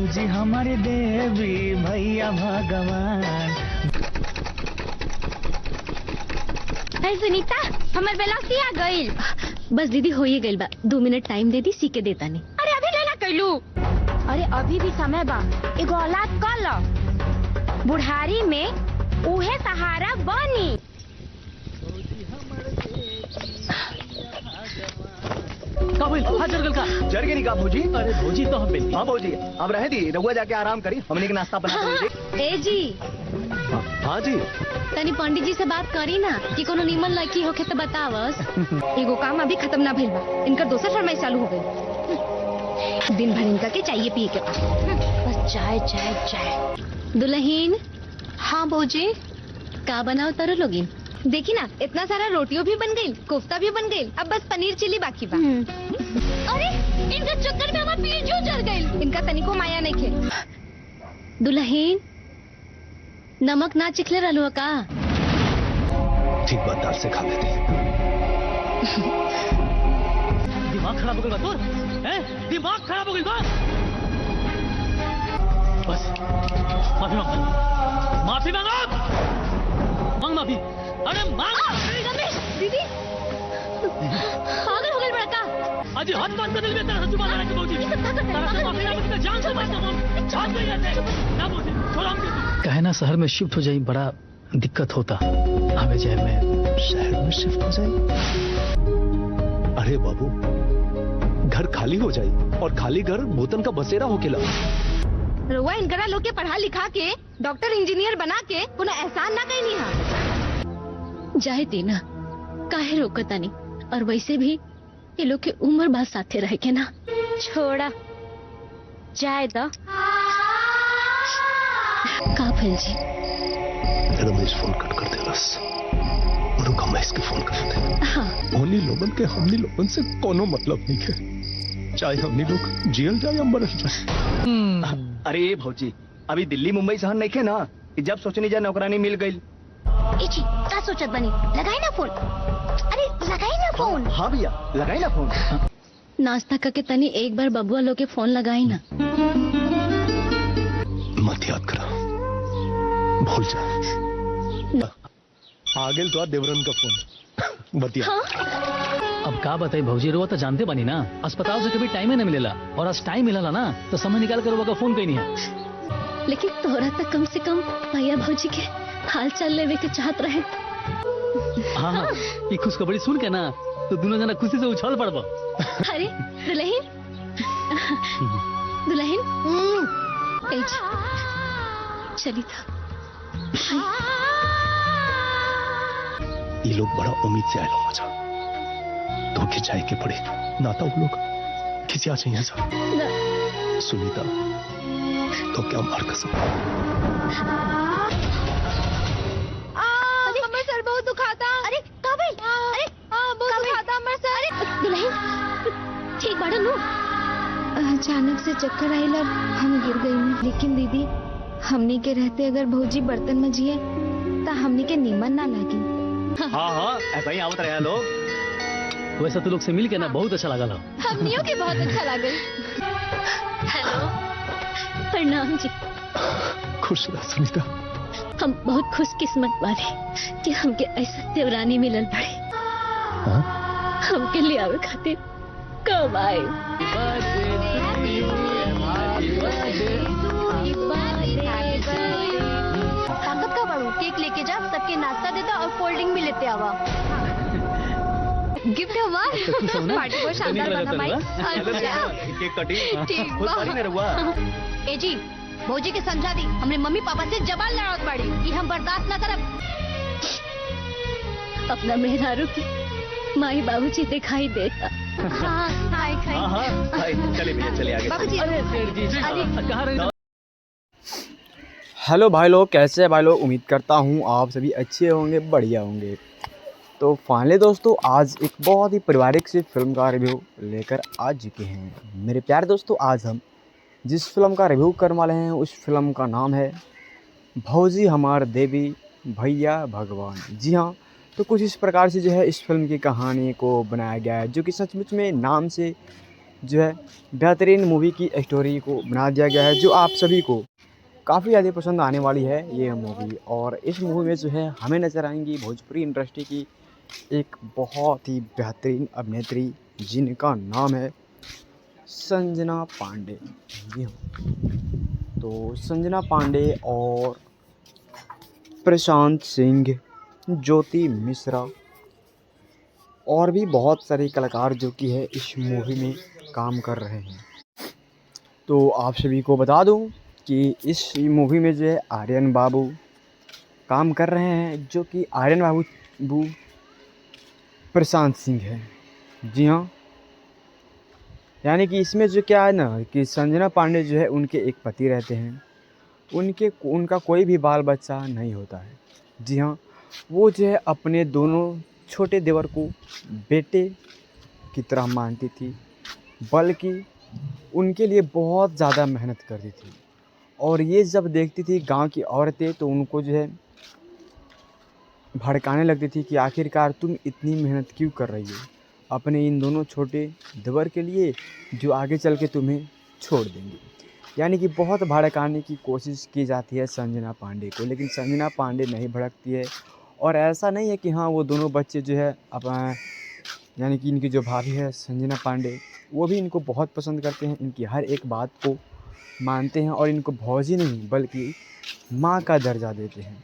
भौजी हमारे देवी भैया भगवान। सुनीता हमार बेलासी आ गइल। बस दीदी हो ही गइल बा, 2 मिनट टाइम दे दी, सी के देता नहीं। अरे अभी लेना कैलू। अरे अभी भी समय बा, एगो औलाद कर लो, बुढ़ारी में उहे सहारा बनी। जर के नहीं का भौजी? अरे भौजी तो हम बिल्कुल। हाँ भौजी अब रहे दी, रहुआ जाके आराम करी, हमने के नाश्ता बना दीजिए। ए जी हाँ जी तनी पंडित जी से बात करी ना कि कोनो निमन लड़की होखे तो बतावस। एगो काम अभी खत्म ना भइल बा, इनकर दोसर फरमाइश चालू हो गई। दिन भर इनका के चाहिए पिए के बस चाय चाय चाय। दुल्हन। हाँ भौजी का बनाओ तारो लोगिन? देखी ना इतना सारा रोटियों भी बन गई, कोफ्ता भी बन गई, अब बस पनीर चिली बाकी बा। अरे इनका चक्कर में हमारा पेट जो जल गई। इनका तनिको माया नहीं खे। दुल्हन नमक ना चिखले रहलू का? ठीक बात, दाल से खा लेते। दिमाग खराब हो गया तोर, हैं? दिमाग खराब हो गया। बस माफी मांग, माफी मांग माफी। अरे मांग। रमेश दीदी पागल हो गए बड़ा का? अजी हाथ बात कर ले, तेरा जुबान लड़ा के भौजी तारा से माफी ना मांग, जान से बचना हम छाप नहीं जाते ना भौजी, छोड़ हम के। कहना शहर में शिफ्ट हो जाए बड़ा दिक्कत होता, हमें जय में शहर में शिफ्ट हो जाए? अरे बाबू घर खाली हो जाए, और खाली घर भूतन का बसेरा हो केला। रुआ इनकरा लोग के पढ़ा लिखा के डॉक्टर इंजीनियर बना के कोनो एहसान ना कहीं नहीं। जाए देना काहे रोकता नहीं, और वैसे भी ये लोग के उम्र बाद साथे रह के ना। छोड़ा जाए दो। का भइल जी? रमेश फोन कट कर दे बस, रुका मैं इसके फोन कर दे। हाँ हमनी लोगन के हमनी लोगन से कोनो मतलब नहीं है, चाहे हमनी लोग जियल जाए या मरल जाए। अरे भौजी अभी दिल्ली मुंबई शहर नहीं खे ना, कि जब सोचनी जाए नौकरानी मिल गई। इची का सोचत बनी? लगाई ना फोन। अरे लगाई ना फोन। हाँ भैया लगाई ना फोन। नाश्ता करके तनी एक बार बबुआ लोग के फोन लगाई ना। मत याद करा, भूल जा। आगे तो देवरन का फोन बतिया। अब का बताई भौजी, रुआ तो जानते बनी ना, अस्पताल से कभी टाइम ही नहीं मिलेला, और आज टाइम मिला ना तो समय निकाल कर रुआ का फोन कहीं नहीं है। लेकिन तोरा तक कम से कम भैया भौजी के हाल चाल लेवे के चाहत रहे। हाँ ये खुशखबरी सुन के ना तो दोनों जना खुशी से उछल पड़बो। अरे दुल्हन दुल्हन चली था। ये लोग बड़ा उम्मीद से आए लोग मजा तो खिंचाई के पड़े ना, तो वो लोग खिंचा चाहिए सर। सुनीता तो क्या मार कसम। अरे सर बहुत दुखाता। अरे काबिल अरे बहुत दुखाता हमर सर। अरे दुल्हन ठीक बाड़ा नु? अचानक से चक्कर आइला, हम गिर गई। लेकिन दीदी हमनी के रहते अगर भौजी बर्तन में जिए तो हमनी के नीमन ना लगी। हाँ ऐसा ही आवत रहे लोग। वैसा तो लोग से मिल के ना बहुत अच्छा लगा। हमनियों के बहुत अच्छा लागल। हेलो प्रणाम जी। खुश रह सुनीता। हम बहुत खुशकिस्मत वाले कि हमके ऐसा देवरानी मिलल पड़े। हमके लिए आवे खातिर कब आए। ताकत का बाड़ू, केक लेके जा, सबके नाश्ता देता और कोल्ड ड्रिंक भी लेते आवा। गिफ्ट हुआ पार्टी को शानदार बना भाई। अच्छा केक कटी ठीक खुद पारी में रहुआ। ए जी भौजी के समझा दी, हमने मम्मी पापा से जबान लड़ावत बाड़ी कि हम बर्दाश्त ना करब। अपना मेहरारू की माई बाबूजी दिखाई देता। हाँ चले भैया चले आगे। बाबूजी कहाँ रहे? हेलो भाई लोग, कैसे हैं भाई लोग? उम्मीद करता हूँ आप सभी अच्छे होंगे, बढ़िया होंगे। तो फाइनली दोस्तों आज एक बहुत ही पारिवारिक सी फिल्म का रिव्यू लेकर आ चुके हैं मेरे प्यारे दोस्तों। आज हम जिस फिल्म का रिव्यू करने वाले हैं उस फिल्म का नाम है भौजी हमार देवी भैया भगवान। जी हाँ, तो कुछ इस प्रकार से जो है इस फिल्म की कहानी को बनाया गया है, जो कि सचमुच में नाम से जो है बेहतरीन मूवी की स्टोरी को बना दिया गया है, जो आप सभी को काफ़ी ज़्यादा पसंद आने वाली है ये मूवी। और इस मूवी में जो है हमें नज़र आएंगी भोजपुरी इंडस्ट्री की एक बहुत ही बेहतरीन अभिनेत्री जिनका नाम है संजना पांडे। जी हाँ, तो संजना पांडे और प्रशांत सिंह, ज्योति मिश्रा और भी बहुत सारे कलाकार जो कि है इस मूवी में काम कर रहे हैं। तो आप सभी को बता दूं कि इस मूवी में जो है आर्यन बाबू काम कर रहे हैं, जो कि आर्यन बाबू प्रशांत सिंह है। जी हाँ, यानी कि इसमें जो क्या है ना कि संजना पांडे जो है उनके एक पति रहते हैं, उनका कोई भी बाल बच्चा नहीं होता है। जी हाँ, वो जो है अपने दोनों छोटे देवर को बेटे की तरह मानती थी, बल्कि उनके लिए बहुत ज़्यादा मेहनत करती थी। और ये जब देखती थी गांव की औरतें तो उनको जो है भड़काने लगती थी कि आखिरकार तुम इतनी मेहनत क्यों कर रही हो अपने इन दोनों छोटे देवर के लिए, जो आगे चल के तुम्हें छोड़ देंगे। यानी कि बहुत भड़काने की कोशिश की जाती है संजना पांडे को, लेकिन संजना पांडे नहीं भड़कती है। और ऐसा नहीं है कि हाँ वो दोनों बच्चे जो है अब यानी कि इनकी जो भाभी है संजना पांडे, वो भी इनको बहुत पसंद करते हैं, इनकी हर एक बात को मानते हैं और इनको भौजी नहीं बल्कि माँ का दर्जा देते हैं।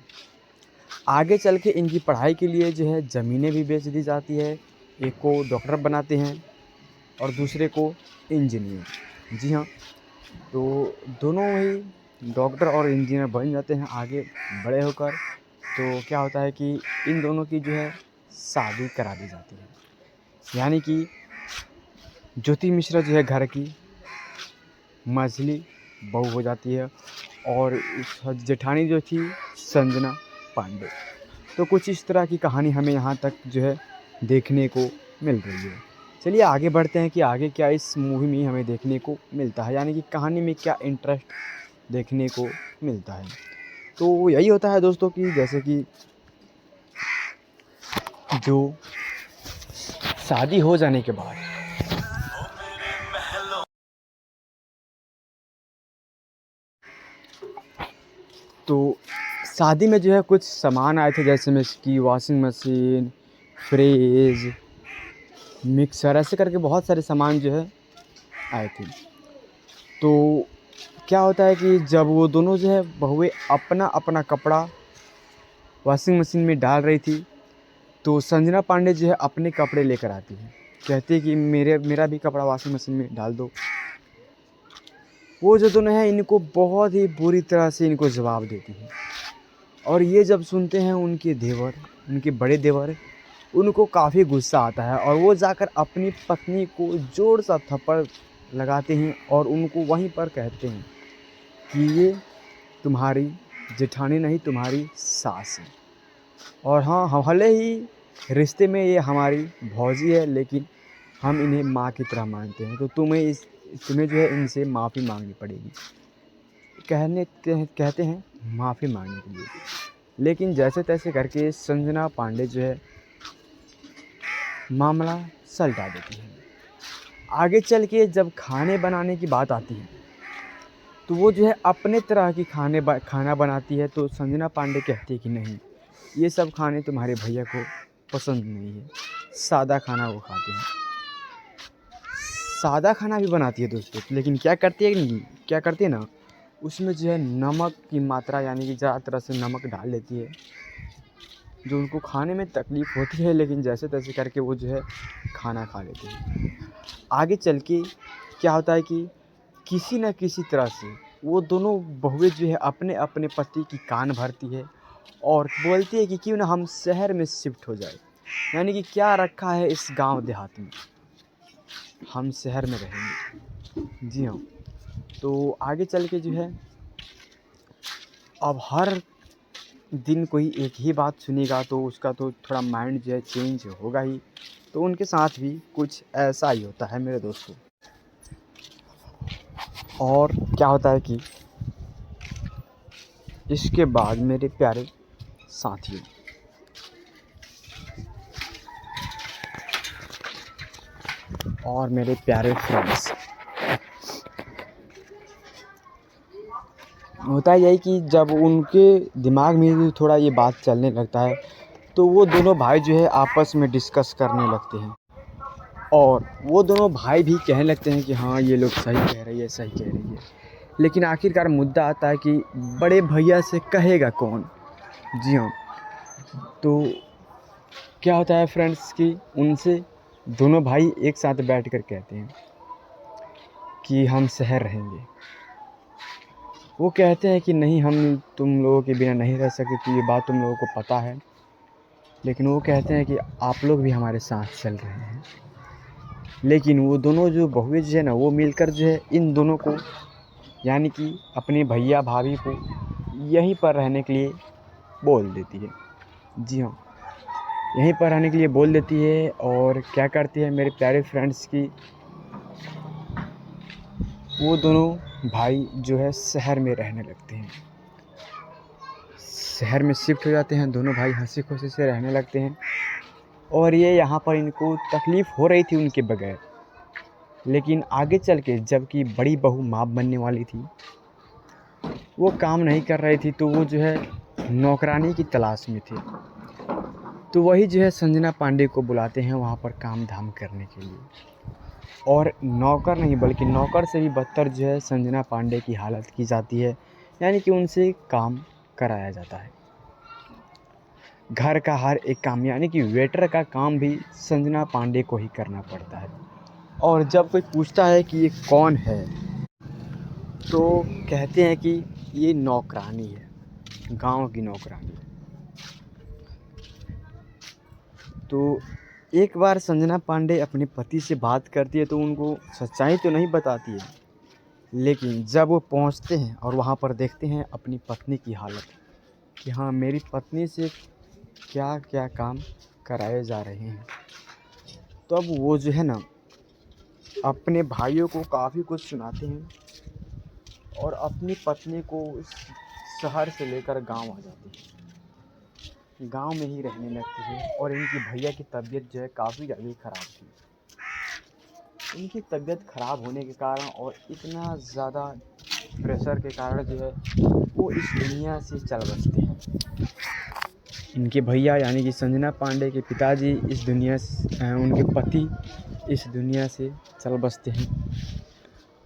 आगे चल के इनकी पढ़ाई के लिए जो है ज़मीनें भी बेच दी जाती है, एक को डॉक्टर बनाते हैं और दूसरे को इंजीनियर। जी हाँ, तो दोनों ही डॉक्टर और इंजीनियर बन जाते हैं आगे बड़े होकर। तो क्या होता है कि इन दोनों की जो है शादी करा दी जाती है, यानी कि ज्योति मिश्रा जो है घर की मझली बहू हो जाती है और जेठानी जो थी संजना पांडे। तो कुछ इस तरह की कहानी हमें यहाँ तक जो है देखने को मिल रही है। चलिए आगे बढ़ते हैं कि आगे क्या इस मूवी में हमें देखने को मिलता है, यानी कि कहानी में क्या इंटरेस्ट देखने को मिलता है। तो यही होता है दोस्तों कि जैसे कि जो शादी हो जाने के बाद तो शादी में जो है कुछ सामान आए थे, जैसे में कि वॉशिंग मशीन, फ्रिज, मिक्सर, ऐसे करके बहुत सारे सामान जो है आए थे। तो क्या होता है कि जब वो दोनों जो है बहुएं अपना अपना कपड़ा वॉशिंग मशीन में डाल रही थी, तो संजना पांडे जो है अपने कपड़े लेकर आती है, कहती है कि मेरा भी कपड़ा वॉशिंग मशीन में डाल दो। वो जो दोनों हैं इनको बहुत ही बुरी तरह से इनको जवाब देती है। और ये जब सुनते हैं उनके देवर, उनके बड़े देवर, उनको काफ़ी गुस्सा आता है और वो जाकर अपनी पत्नी को जोर सा थप्पड़ लगाते हैं और उनको वहीं पर कहते हैं कि ये तुम्हारी जेठानी नहीं, तुम्हारी सास है। और हाँ, भले ही रिश्ते में ये हमारी भौजी है, लेकिन हम इन्हें माँ की तरह मानते हैं, तो तुम्हें जो है इनसे माफ़ी मांगनी पड़ेगी। कहते हैं माफ़ी मांगने के लिए। लेकिन जैसे तैसे करके संजना पांडे जो है मामला सलटा देती है। आगे चल के जब खाने बनाने की बात आती है तो वो जो है अपने तरह की खाना बनाती है। तो संजना पांडे कहती है कि नहीं, ये सब खाने तुम्हारे भैया को पसंद नहीं है, सादा खाना वो खाते हैं। सादा खाना भी बनाती है दोस्तों, लेकिन क्या करती है ना, उसमें जो है नमक की मात्रा यानी कि ज़्यादा तरह से नमक डाल देती है, जो उनको खाने में तकलीफ़ होती है, लेकिन जैसे तैसे करके वो जो है खाना खा लेते हैं। आगे चल के क्या होता है कि किसी न किसी तरह से वो दोनों बहुएं जो है अपने अपने पति की कान भरती है और बोलती है कि क्यों ना हम शहर में शिफ्ट हो जाए, यानी कि क्या रखा है इस गांव देहात में, हम शहर में रहेंगे। जी हाँ, तो आगे चल के जो है अब हर दिन कोई एक ही बात सुनेगा तो उसका तो थोड़ा माइंड जो है चेंज होगा ही। तो उनके साथ भी कुछ ऐसा ही होता है मेरे दोस्तों। और क्या होता है कि इसके बाद मेरे प्यारे साथियों, और मेरे प्यारे फ्रेंड्स, होता यही कि जब उनके दिमाग में भी थोड़ा ये बात चलने लगता है तो वो दोनों भाई जो है आपस में डिस्कस करने लगते हैं और वो दोनों भाई भी कहने लगते हैं कि हाँ ये लोग सही कह रही है, सही कह रही है। लेकिन आखिरकार मुद्दा आता है कि बड़े भैया से कहेगा कौन। जी हाँ, तो क्या होता है फ्रेंड्स कि उनसे दोनों भाई एक साथ बैठकर कहते हैं कि हम शहर रहेंगे। वो कहते हैं कि नहीं, हम तुम लोगों के बिना नहीं रह सकते, तो ये बात तुम लोगों को पता है। लेकिन वो कहते हैं कि आप लोग भी हमारे साथ चल रहे हैं। लेकिन वो दोनों जो बहुएं जो है ना, वो मिलकर जो है इन दोनों को, यानी कि अपने भैया भाभी को यहीं पर रहने के लिए बोल देती है। जी हाँ, यहीं पर रहने के लिए बोल देती है। और क्या करती है मेरे प्यारे फ्रेंड्स की, वो दोनों भाई जो है शहर में रहने लगते हैं। शहर में शिफ्ट हो जाते हैं, दोनों भाई हंसी खुशी से रहने लगते हैं। और ये यहाँ पर इनको तकलीफ़ हो रही थी उनके बगैर, लेकिन आगे चल के जबकि बड़ी बहू माँ बनने वाली थी, वो काम नहीं कर रही थी, तो वो जो है नौकरानी की तलाश में थे। तो वही जो है संजना पांडे को बुलाते हैं वहाँ पर काम धाम करने के लिए। और नौकर नहीं बल्कि नौकर से भी बदतर जो है संजना पांडे की हालत की जाती है, यानी कि उनसे काम कराया जाता है। घर का हर एक काम, यानी कि वेटर का काम भी संजना पांडे को ही करना पड़ता है। और जब कोई पूछता है कि ये कौन है, तो कहते हैं कि ये नौकरानी है, गांव की नौकरानी। तो एक बार संजना पांडे अपने पति से बात करती है तो उनको सच्चाई तो नहीं बताती है, लेकिन जब वो पहुंचते हैं और वहां पर देखते हैं अपनी पत्नी की हालत कि हाँ मेरी पत्नी से क्या क्या काम कराए जा रहे हैं, तो अब वो जो है ना अपने भाइयों को काफ़ी कुछ सुनाते हैं और अपनी पत्नी को शहर से लेकर गांव आ जाती है, गांव में ही रहने लगती है। और इनकी भैया की तबीयत जो है काफ़ी ज़्यादा ख़राब थी। इनकी तबीयत ख़राब होने के कारण और इतना ज़्यादा प्रेशर के कारण जो है वो इस दुनिया से चल बसते हैं। इनके भैया यानी कि संजना पांडे के पिताजी इस दुनिया से, उनके पति इस दुनिया से चल बसते हैं।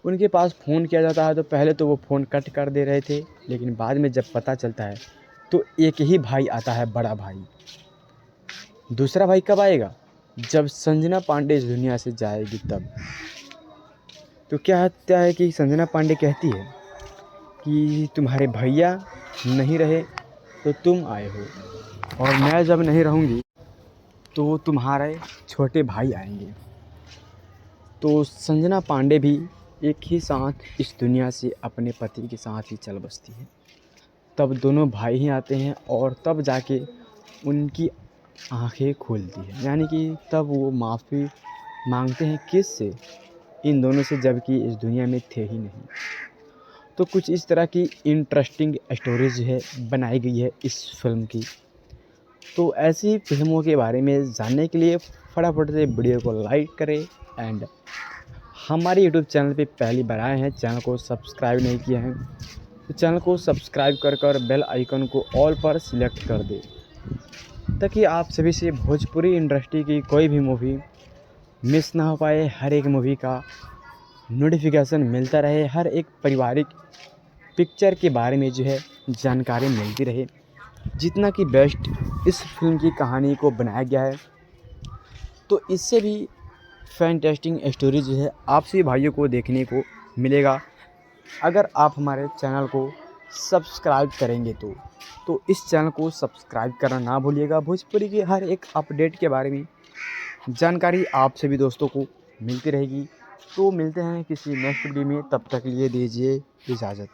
उनके पास फ़ोन किया जाता है तो पहले तो वो फ़ोन कट कर दे रहे थे, लेकिन बाद में जब पता चलता है तो एक ही भाई आता है, बड़ा भाई। दूसरा भाई कब आएगा? जब संजना पांडे इस दुनिया से जाएगी तब। तो क्या होता है कि संजना पांडे कहती है कि तुम्हारे भैया नहीं रहे तो तुम आए हो, और मैं जब नहीं रहूँगी तो तुम्हारे छोटे भाई आएंगे। तो संजना पांडे भी एक ही साथ इस दुनिया से अपने पति के साथ ही चल बसती है। तब दोनों भाई ही आते हैं और तब जाके उनकी आंखें खुलती हैं, यानी कि तब वो माफ़ी मांगते हैं किससे? इन दोनों से, जबकि इस दुनिया में थे ही नहीं। तो कुछ इस तरह की इंटरेस्टिंग स्टोरीज है बनाई गई है इस फिल्म की। तो ऐसी फिल्मों के बारे में जानने के लिए फटाफट से वीडियो को लाइक करें एंड हमारे यूट्यूब चैनल पे पहली बार आए हैं, चैनल को सब्सक्राइब नहीं किया है तो चैनल को सब्सक्राइब कर बेल आइकन को ऑल पर सिलेक्ट कर दें, ताकि आप सभी से भोजपुरी इंडस्ट्री की कोई भी मूवी मिस ना हो पाए। हर एक मूवी का नोटिफिकेशन मिलता रहे, हर एक पारिवारिक पिक्चर के बारे में जो है जानकारी मिलती रहे। जितना कि बेस्ट इस फिल्म की कहानी को बनाया गया है, तो इससे भी फैंटास्टिक स्टोरी जो है आप सभी भाइयों को देखने को मिलेगा अगर आप हमारे चैनल को सब्सक्राइब करेंगे तो इस चैनल को सब्सक्राइब करना ना भूलिएगा। भोजपुरी के हर एक अपडेट के बारे में जानकारी आप सभी दोस्तों को मिलती रहेगी। तो मिलते हैं किसी नेक्स्ट वीडियो में, तब तक लिए दीजिए इजाज़त।